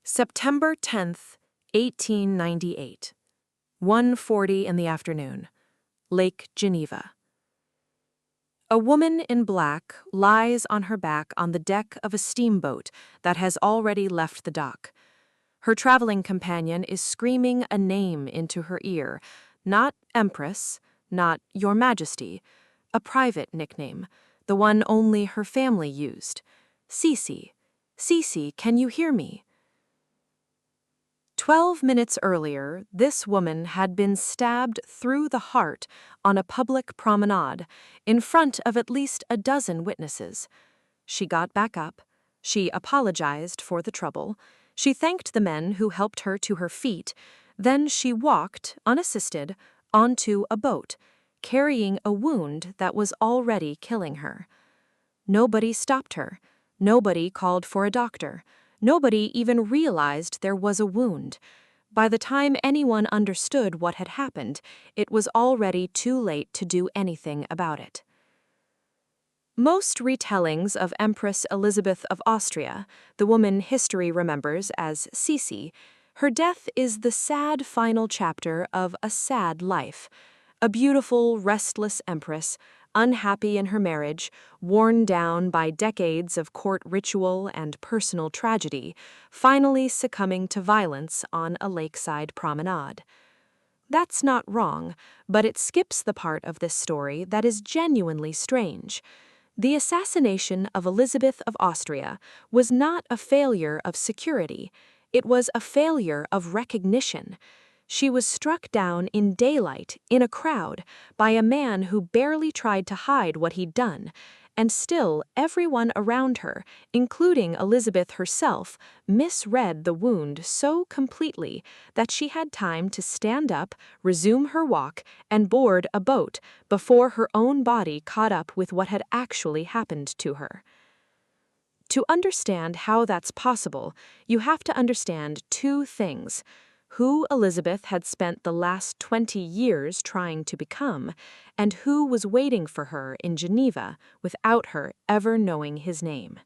September 10th, 1898. 1:40 in the afternoon. Lake Geneva. A woman in black lies on her back on the deck of a steamboat that has already left the dock. Her traveling companion is screaming a name into her ear, not Empress, not Your Majesty, a private nickname, the one only her family used. Sisi, Sisi, can you hear me? 12 minutes earlier, this woman had been stabbed through the heart on a public promenade in front of at least a dozen witnesses. She got back up. She apologized for the trouble. She thanked the men who helped her to her feet. Then she walked, unassisted, onto a boat, carrying a wound that was already killing her. Nobody stopped her. Nobody called for a doctor. Nobody even realized there was a wound. By the time anyone understood what had happened, it was already too late to do anything about it. Most retellings of Empress Elisabeth of Austria, the woman history remembers as Sisi, her death is the sad final chapter of a sad life. A beautiful, restless empress, unhappy in her marriage, worn down by decades of court ritual and personal tragedy, finally succumbing to violence on a lakeside promenade. That's not wrong, but it skips the part of this story that is genuinely strange. The assassination of Elizabeth of Austria was not a failure of security, it was a failure of recognition. She was struck down in daylight, in a crowd, by a man who barely tried to hide what he'd done, and still everyone around her, including Elizabeth herself, misread the wound so completely that she had time to stand up, resume her walk, and board a boat before her own body caught up with what had actually happened to her. To understand how that's possible, you have to understand two things: who Elizabeth had spent the last 20 years trying to become, and who was waiting for her in Geneva without her ever knowing his name.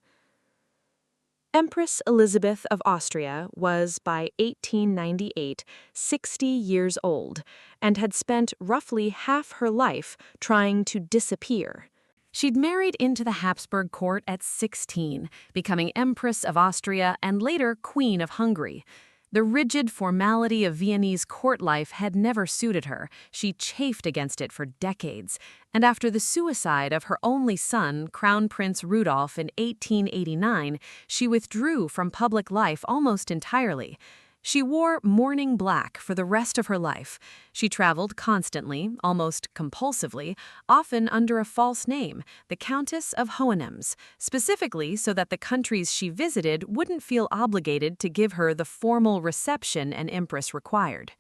Empress Elisabeth of Austria was, by 1898, 60 years old, and had spent roughly half her life trying to disappear. She'd married into the Habsburg court at 16, becoming Empress of Austria and later Queen of Hungary. The rigid formality of Viennese court life had never suited her. She chafed against it for decades, and after the suicide of her only son, Crown Prince Rudolph, in 1889, she withdrew from public life almost entirely. She wore mourning black for the rest of her life. She traveled constantly, almost compulsively, often under a false name, the Countess of Hohenems, specifically so that the countries she visited wouldn't feel obligated to give her the formal reception an empress required.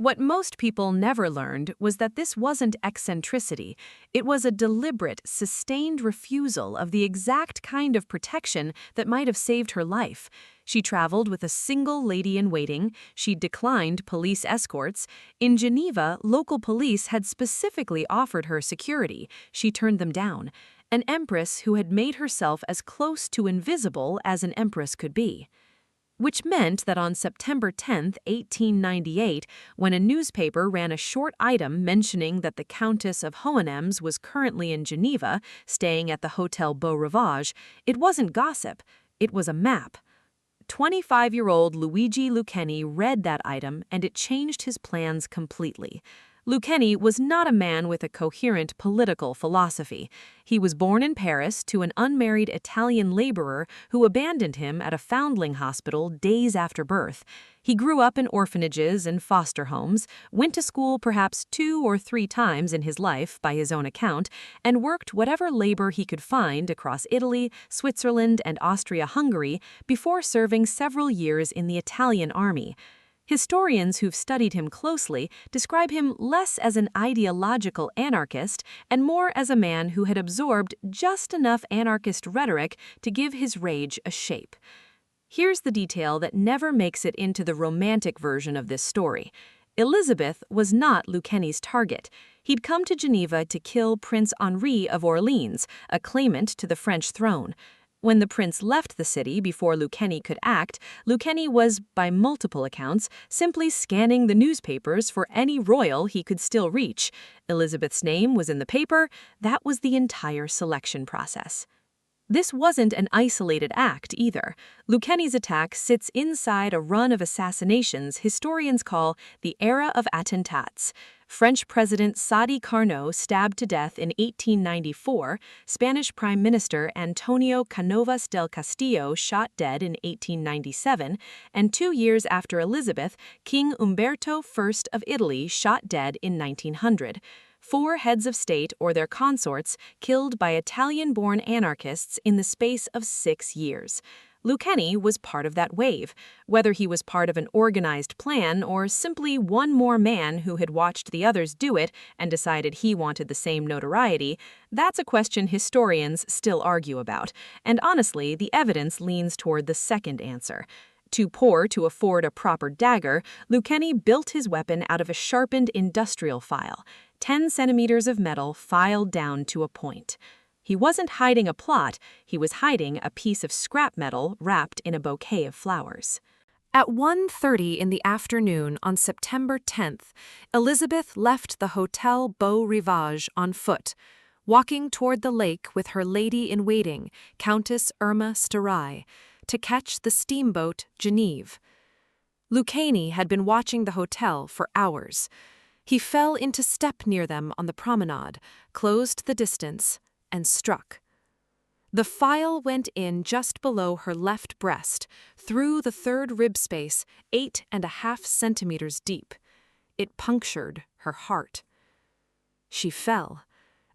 What most people never learned was that this wasn't eccentricity. It was a deliberate, sustained refusal of the exact kind of protection that might have saved her life. She traveled with a single lady-in-waiting. She declined police escorts. In Geneva, local police had specifically offered her security. She turned them down. An empress who had made herself as close to invisible as an empress could be. Which meant that on September 10th, 1898, when a newspaper ran a short item mentioning that the Countess of Hohenems was currently in Geneva, staying at the Hotel Beau Rivage, it wasn't gossip, it was a map. 25-year-old Luigi Lucchini read that item, and it changed his plans completely. Lucchini was not a man with a coherent political philosophy. He was born in Paris to an unmarried Italian laborer who abandoned him at a foundling hospital days after birth. He grew up in orphanages and foster homes, went to school perhaps 2 or 3 times in his life by his own account, and worked whatever labor he could find across Italy, Switzerland, and Austria-Hungary before serving several years in the Italian army. Historians who've studied him closely describe him less as an ideological anarchist and more as a man who had absorbed just enough anarchist rhetoric to give his rage a shape. Here's the detail that never makes it into the romantic version of this story. Elizabeth was not Lucchini's target. He'd come to Geneva to kill Prince Henri of Orleans, a claimant to the French throne. When the prince left the city before Lucchesi could act, Lucchesi was, by multiple accounts, simply scanning the newspapers for any royal he could still reach. Elizabeth's name was in the paper. That was the entire selection process. This wasn't an isolated act either. Lucchesi's attack sits inside a run of assassinations historians call the Era of Attentats. French President Sadi Carnot stabbed to death in 1894, Spanish Prime Minister Antonio Cánovas del Castillo shot dead in 1897, and 2 years after Elizabeth, King Umberto I of Italy shot dead in 1900. 4 heads of state or their consorts killed by Italian-born anarchists in the space of 6 years. Lucchesi was part of that wave. Whether he was part of an organized plan or simply one more man who had watched the others do it and decided he wanted the same notoriety, that's a question historians still argue about. And honestly, the evidence leans toward the second answer. Too poor to afford a proper dagger, Lucchesi built his weapon out of a sharpened industrial file, 10 centimeters of metal filed down to a point. He wasn't hiding a plot, he was hiding a piece of scrap metal wrapped in a bouquet of flowers. At 1:30 in the afternoon on September 10th, Elizabeth left the Hotel Beau Rivage on foot, walking toward the lake with her lady-in-waiting, Countess Irma Starai, to catch the steamboat Geneva. Lucchesi had been watching the hotel for hours. He fell into step near them on the promenade, closed the distance, and struck. The file went in just below her left breast, through the third rib space, 8.5 centimeters deep. It punctured her heart. She fell.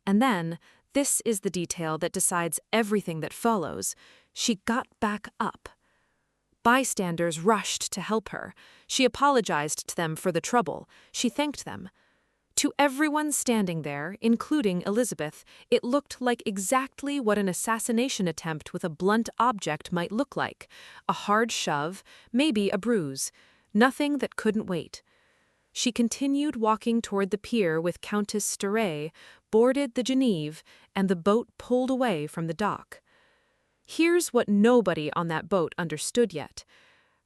And then, this is the detail that decides everything that follows, she got back up. Bystanders rushed to help her. She apologized to them for the trouble. She thanked them. To everyone standing there, including Elizabeth, it looked like exactly what an assassination attempt with a blunt object might look like. A hard shove, maybe a bruise. Nothing that couldn't wait. She continued walking toward the pier with Countess Starai, boarded the Geneva, and the boat pulled away from the dock. Here's what nobody on that boat understood yet.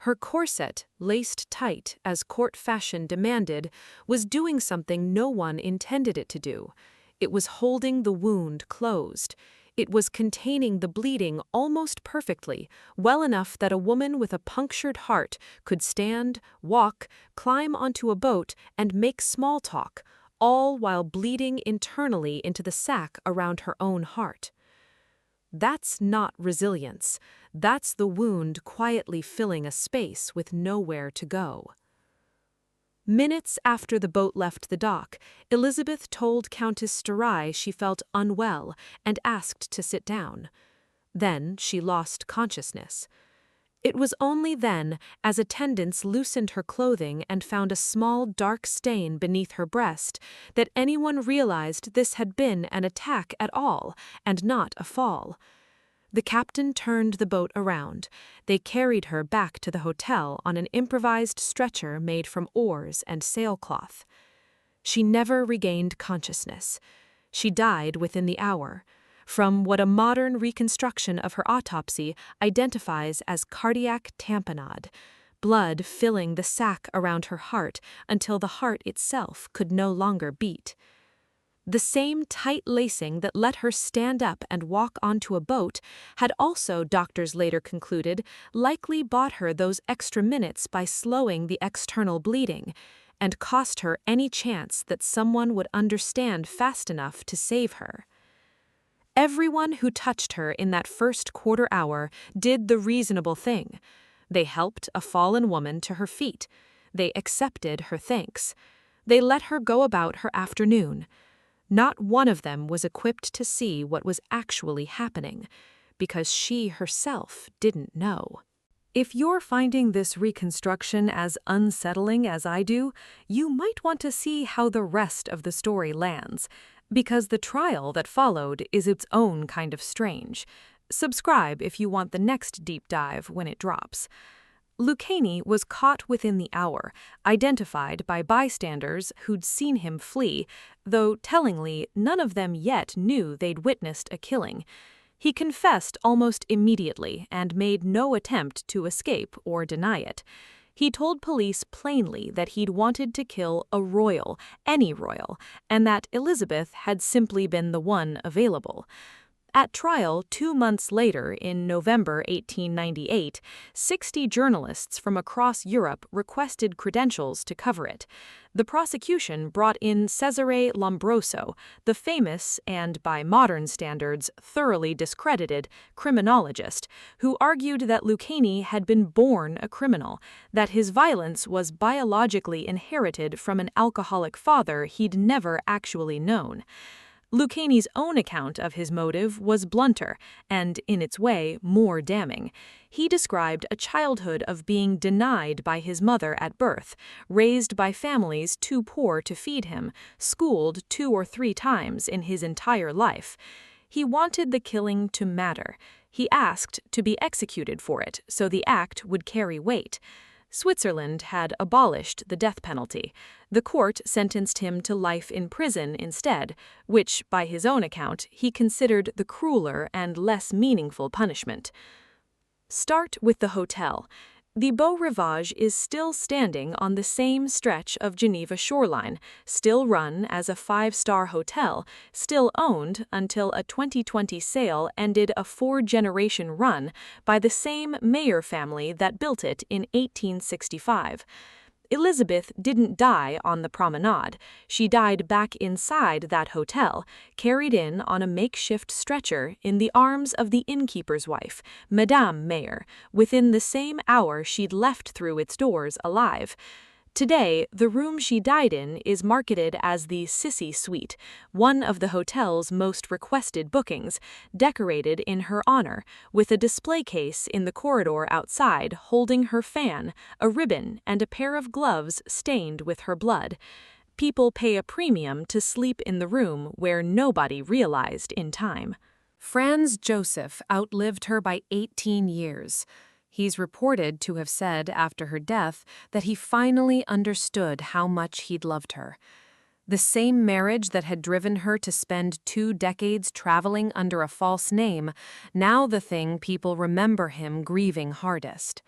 Her corset, laced tight as court fashion demanded, was doing something no one intended it to do. It was holding the wound closed. It was containing the bleeding almost perfectly, well enough that a woman with a punctured heart could stand, walk, climb onto a boat, and make small talk, all while bleeding internally into the sac around her own heart. That's not resilience. That's the wound quietly filling a space with nowhere to go. Minutes after the boat left the dock, Elizabeth told Countess Starai she felt unwell and asked to sit down. Then she lost consciousness. It was only then, as attendants loosened her clothing and found a small dark stain beneath her breast, that anyone realized this had been an attack at all, and not a fall. The captain turned the boat around. They carried her back to the hotel on an improvised stretcher made from oars and sailcloth. She never regained consciousness. She died within the hour, from what a modern reconstruction of her autopsy identifies as cardiac tamponade, blood filling the sac around her heart until the heart itself could no longer beat. The same tight lacing that let her stand up and walk onto a boat had also, doctors later concluded, likely bought her those extra minutes by slowing the external bleeding, and cost her any chance that someone would understand fast enough to save her. Everyone who touched her in that first quarter hour did the reasonable thing. They helped a fallen woman to her feet. They accepted her thanks. They let her go about her afternoon. Not one of them was equipped to see what was actually happening, because she herself didn't know. If you're finding this reconstruction as unsettling as I do, you might want to see how the rest of the story lands, because the trial that followed is its own kind of strange. Subscribe if you want the next deep dive when it drops. Lucchesi was caught within the hour, identified by bystanders who'd seen him flee, though tellingly none of them yet knew they'd witnessed a killing. He confessed almost immediately and made no attempt to escape or deny it. He told police plainly that he'd wanted to kill a royal, any royal, and that Elizabeth had simply been the one available. At trial 2 months later, in November 1898, 60 journalists from across Europe requested credentials to cover it. The prosecution brought in Cesare Lombroso, the famous and, by modern standards, thoroughly discredited criminologist, who argued that Lucchini had been born a criminal, that his violence was biologically inherited from an alcoholic father he'd never actually known. Lucchini's own account of his motive was blunter and, in its way, more damning. He described a childhood of being denied by his mother at birth, raised by families too poor to feed him, schooled 2 or 3 times in his entire life. He wanted the killing to matter. He asked to be executed for it, so the act would carry weight. Switzerland had abolished the death penalty. The court sentenced him to life in prison instead, which, by his own account, he considered the crueler and less meaningful punishment. Start with the hotel. The Beau Rivage is still standing on the same stretch of Geneva shoreline, still run as a 5-star hotel, still owned until a 2020 sale ended a 4-generation run by the same Mayer family that built it in 1865. Elizabeth didn't die on the promenade. She died back inside that hotel, carried in on a makeshift stretcher in the arms of the innkeeper's wife, Madame Mayer, within the same hour she'd left through its doors alive. Today, the room she died in is marketed as the Sisi Suite, one of the hotel's most requested bookings, decorated in her honor, with a display case in the corridor outside holding her fan, a ribbon, and a pair of gloves stained with her blood. People pay a premium to sleep in the room where nobody realized in time. Franz Joseph outlived her by 18 years. He's reported to have said after her death that he finally understood how much he'd loved her. The same marriage that had driven her to spend 2 decades traveling under a false name, now the thing people remember him grieving hardest.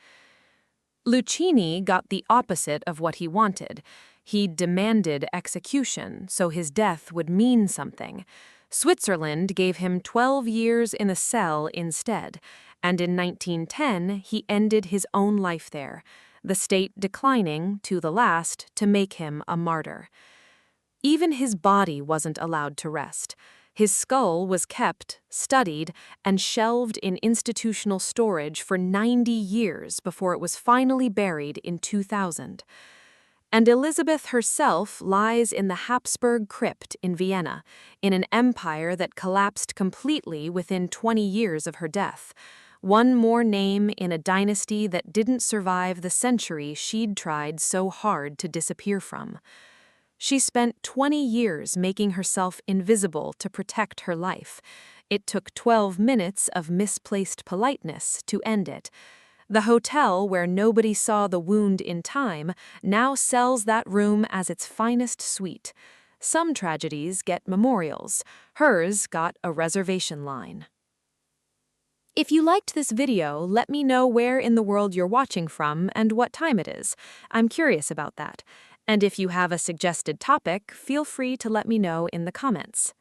Lucchini got the opposite of what he wanted. He demanded execution, so his death would mean something. Switzerland gave him 12 years in a cell instead, and in 1910 he ended his own life there, the state declining, to the last, to make him a martyr. Even his body wasn't allowed to rest. His skull was kept, studied, and shelved in institutional storage for 90 years before it was finally buried in 2000. And Elizabeth herself lies in the Habsburg crypt in Vienna, in an empire that collapsed completely within 20 years of her death. One more name in a dynasty that didn't survive the century she'd tried so hard to disappear from. She spent 20 years making herself invisible to protect her life. It took 12 minutes of misplaced politeness to end it. The hotel where nobody saw the wound in time now sells that room as its finest suite. Some tragedies get memorials. Hers got a reservation line. If you liked this video, let me know where in the world you're watching from and what time it is. I'm curious about that. And if you have a suggested topic, feel free to let me know in the comments.